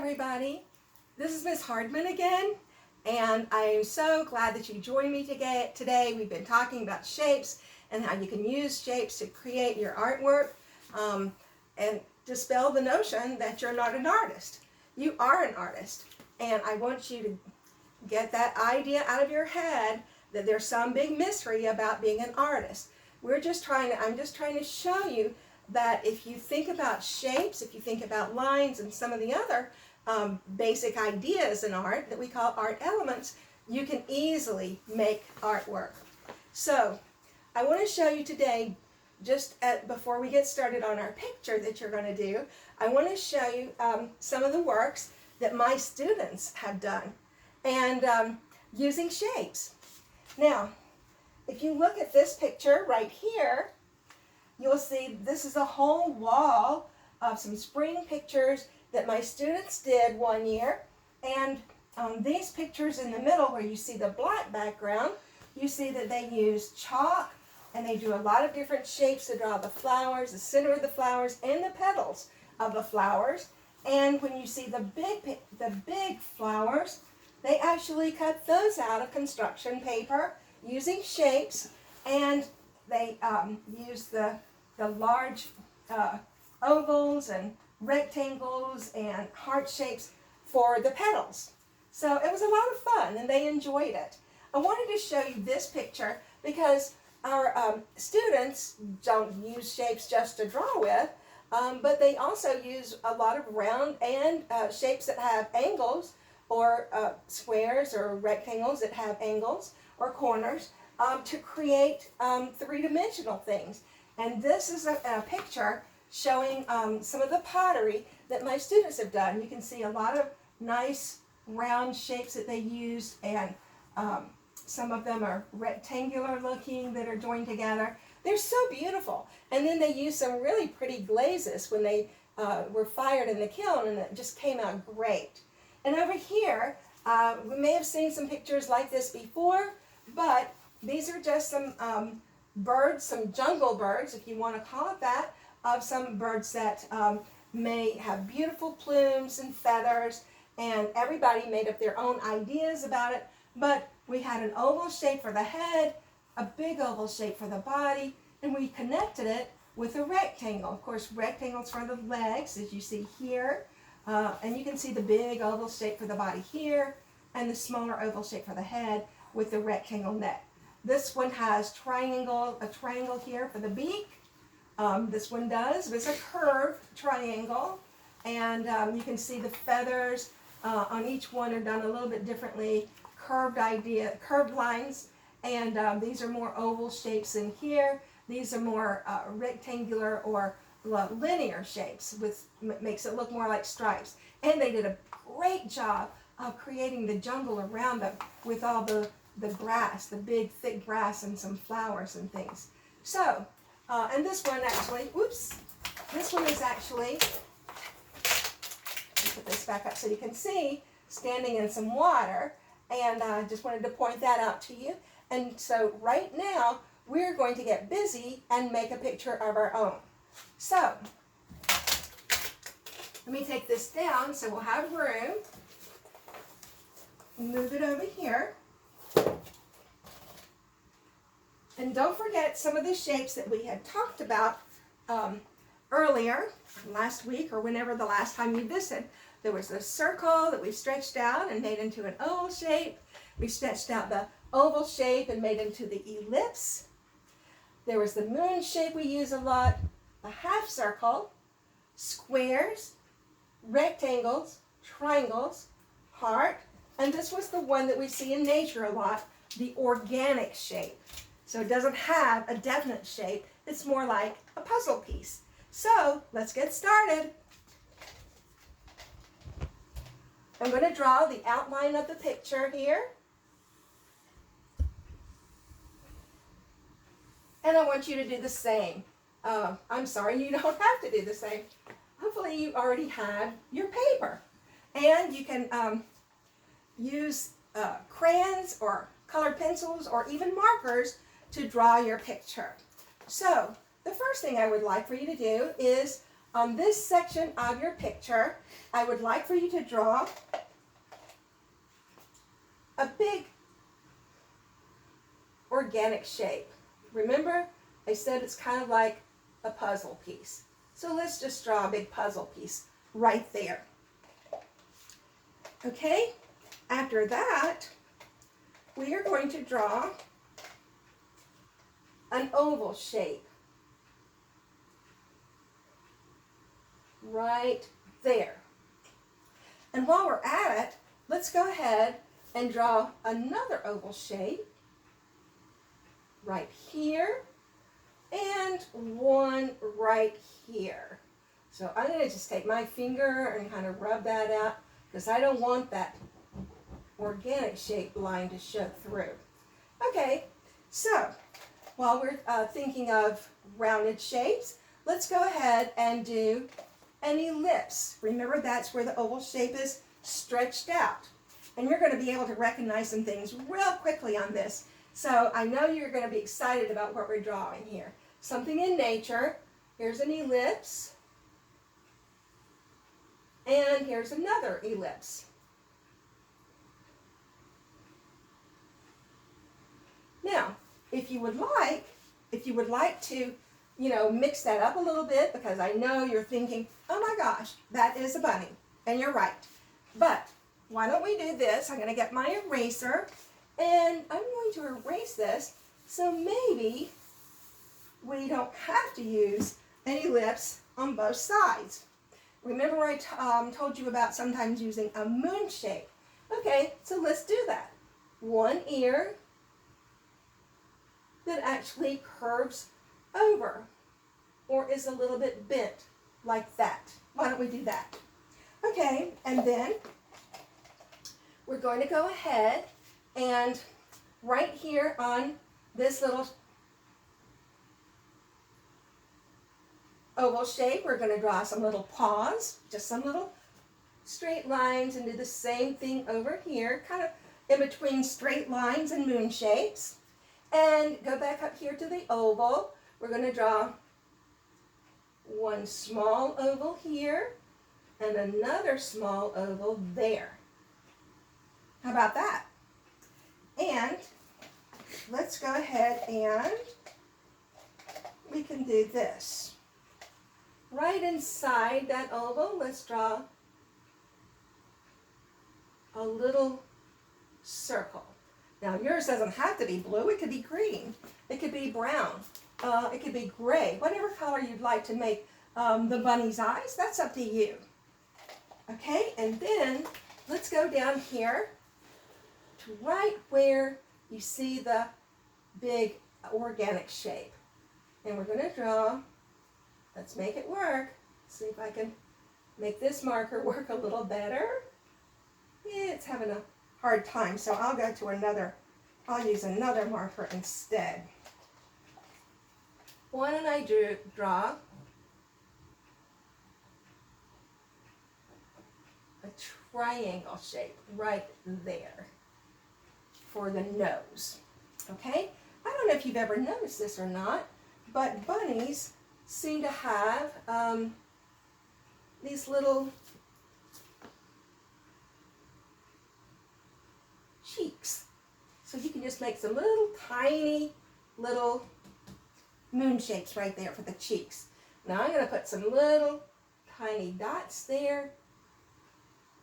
everybody. This is Miss Hardman again, and I am so glad that you joined me today. We've been talking about shapes and how you can use shapes to create your artwork and dispel the notion that you're not an artist. You are an artist, and I want you to get that idea out of your head that there's some big mystery about being an artist. I'm just trying to show you that if you think about shapes, if you think about lines and some of the other basic ideas in art that we call art elements, you can easily make artwork. So I want to show you today, before we get started on our picture that you're going to do, I want to show you some of the works that my students have done and using shapes. Now, if you look at this picture right here, you'll see this is a whole wall of some spring pictures that my students did one year. And these pictures in the middle where you see the black background, you see that they use chalk and they do a lot of different shapes to draw the flowers, the center of the flowers, and the petals of the flowers. And when you see the big flowers, they actually cut those out of construction paper using shapes, and they use the large ovals and rectangles and heart shapes for the petals. So it was a lot of fun and they enjoyed it. I wanted to show you this picture because our students don't use shapes just to draw with, but they also use a lot of round and shapes that have angles, or squares or rectangles that have angles or corners to create three-dimensional things. And this is a picture showing some of the pottery that my students have done. You can see a lot of nice round shapes that they used, and some of them are rectangular looking that are joined together. They're so beautiful. And then they used some really pretty glazes when they were fired in the kiln, and it just came out great. And over here, we may have seen some pictures like this before, but these are just some birds, some jungle birds, if you want to call it that, of some birds that may have beautiful plumes and feathers, and everybody made up their own ideas about it. But we had an oval shape for the head, a big oval shape for the body, and we connected it with a rectangle. Of course, rectangles for the legs, as you see here. And you can see the big oval shape for the body here, and the smaller oval shape for the head with the rectangle neck. This one has a triangle here for the beak. This one does. It's a curved triangle, and you can see the feathers on each one are done a little bit differently. Curved lines, and these are more oval shapes in here. These are more rectangular or linear shapes, which makes it look more like stripes. And they did a great job of creating the jungle around them with all the grass, the big thick grass, and some flowers and things. So, and this one actually, this one is actually, let me put this back up so you can see, standing in some water, and I just wanted to point that out to you. And so right now, we're going to get busy and make a picture of our own. So, let me take this down so we'll have room. Move it over here. And don't forget some of the shapes that we had talked about earlier, last week, or whenever the last time you visited. There was a circle that we stretched out and made into an oval shape. We stretched out the oval shape and made into the ellipse. There was the moon shape we use a lot, a half circle, squares, rectangles, triangles, heart, and this was the one that we see in nature a lot, the organic shape. So it doesn't have a definite shape. It's more like a puzzle piece. So let's get started. I'm going to draw the outline of the picture here. And I want you to do the same. I'm sorry, you don't have to do the same. Hopefully you already have your paper. And you can use crayons or colored pencils or even markers to draw your picture. So the first thing I would like for you to do is on this section of your picture, I would like for you to draw a big organic shape. Remember, I said it's kind of like a puzzle piece. So let's just draw a big puzzle piece right there. Okay, after that, we are going to draw an oval shape right there. And while we're at it, let's go ahead and draw another oval shape right here and one right here. So I'm going to just take my finger and kind of rub that out because I don't want that organic shape line to show through. Okay, so while we're thinking of rounded shapes, let's go ahead and do an ellipse. Remember, that's where the oval shape is stretched out. And you're going to be able to recognize some things real quickly on this. So I know you're going to be excited about what we're drawing here. Something in nature. Here's an ellipse. And here's another ellipse. Now, if you would like to, mix that up a little bit, because I know you're thinking, oh my gosh, that is a bunny. And you're right. But why don't we do this? I'm going to get my eraser, and I'm going to erase this so maybe we don't have to use an ellipse on both sides. Remember I told you about sometimes using a moon shape. Okay, so let's do that. One ear that actually curves over or is a little bit bent like that. Why don't we do that? Okay, and then we're going to go ahead and right here on this little oval shape, we're going to draw some little paws, just some little straight lines, and do the same thing over here, kind of in between straight lines and moon shapes. And go back up here to the oval. We're going to draw one small oval here and another small oval there. How about that? And let's go ahead and we can do this. Right inside that oval, let's draw a little circle. Now yours doesn't have to be blue, it could be green, it could be brown, it could be gray, whatever color you'd like to make the bunny's eyes, that's up to you. Okay, and then let's go down here to right where you see the big organic shape. And we're going to draw, let's make it work, see if I can make this marker work a little better. Yeah, it's having a hard time, so I'll go to I'll use another marker instead. Why don't I draw a triangle shape right there for the nose, okay? I don't know if you've ever noticed this or not, but bunnies seem to have these little cheeks. So you can just make some little tiny little moon shapes right there for the cheeks. Now I'm going to put some little tiny dots there,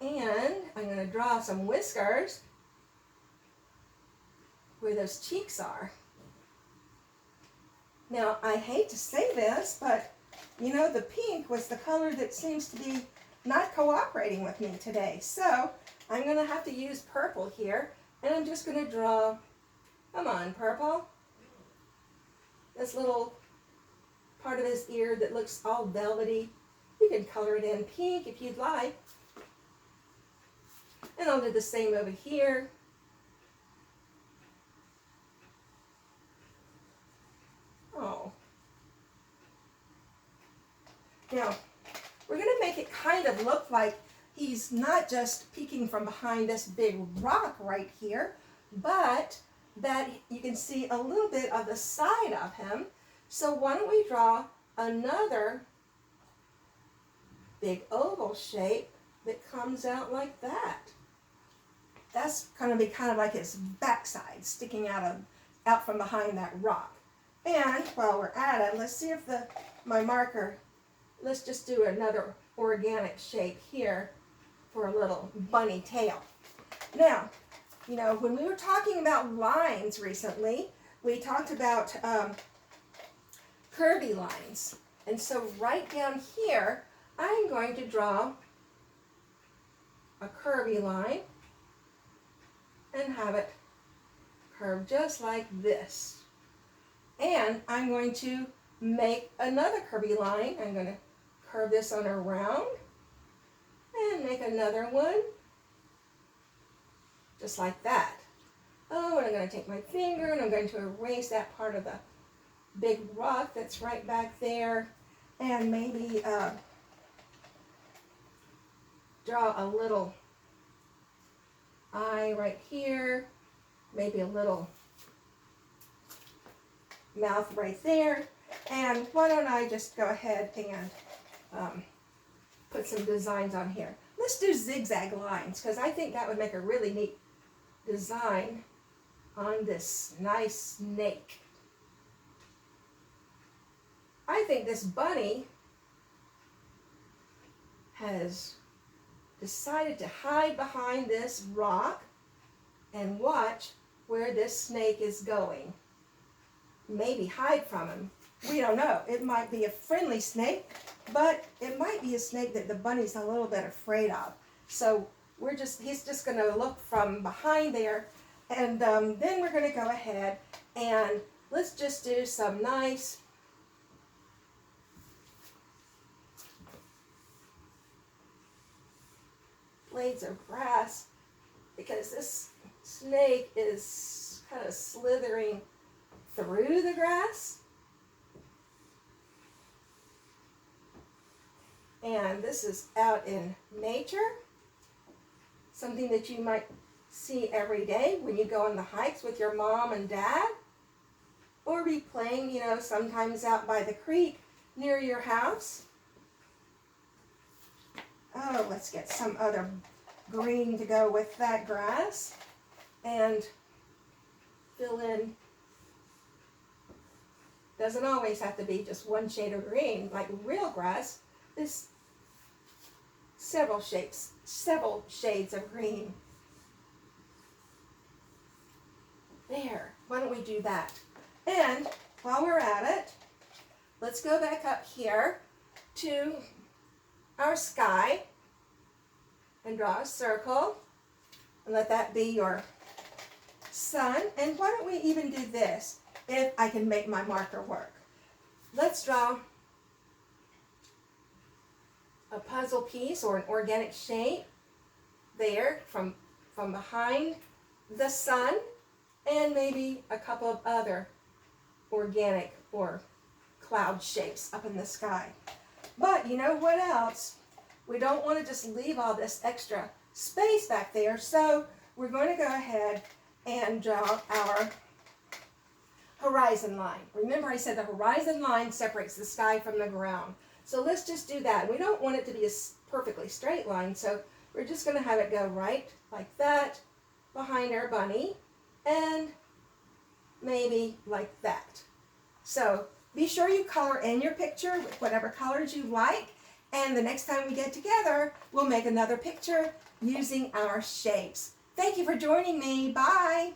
and I'm going to draw some whiskers where those cheeks are. Now I hate to say this, but the pink was the color that seems to be not cooperating with me today. So I'm going to have to use purple here, and I'm just going to draw, come on, purple, this little part of his ear that looks all velvety. You can color it in pink if you'd like. And I'll do the same over here. Oh. Now, we're going to make it kind of look like he's not just peeking from behind this big rock right here, but that you can see a little bit of the side of him. So why don't we draw another big oval shape that comes out like that. That's going to be kind of like his backside sticking out from behind that rock. And while we're at it, let's see if my marker, let's just do another organic shape here for a little bunny tail. Now, you know, when we were talking about lines recently, we talked about curvy lines. And so right down here, I'm going to draw a curvy line and have it curve just like this. And I'm going to make another curvy line. I'm going to curve this on around and make another one just like that. Oh, and I'm going to take my finger and I'm going to erase that part of the big rock that's right back there, and maybe draw a little eye right here, maybe a little mouth right there. And why don't I just go ahead and put some designs on here. Let's do zigzag lines, because I think that would make a really neat design on this nice snake. I think this bunny has decided to hide behind this rock and watch where this snake is going. Maybe hide from him. We don't know. It might be a friendly snake, but it might be a snake that the bunny's a little bit afraid of. So he's just going to look from behind there, and then we're going to go ahead and let's just do some nice blades of grass, because this snake is kind of slithering through the grass. And this is out in nature, something that you might see every day when you go on the hikes with your mom and dad, or be playing, you know, sometimes out by the creek near your house. Oh, let's get some other green to go with that grass and fill in. Doesn't always have to be just one shade of green. Like real grass is several shades of green. There, why don't we do that? And while we're at it, let's go back up here to our sky and draw a circle and let that be your sun. And why don't we even do this, if I can make my marker work. Let's draw a puzzle piece or an organic shape there from behind the sun, and maybe a couple of other organic or cloud shapes up in the sky. But you know what else? We don't want to just leave all this extra space back there, so we're going to go ahead and draw our horizon line. Remember, I said the horizon line separates the sky from the ground. So let's just do that. We don't want it to be a perfectly straight line, so we're just going to have it go right like that behind our bunny, and maybe like that. So be sure you color in your picture with whatever colors you like, and the next time we get together, we'll make another picture using our shapes. Thank you for joining me. Bye.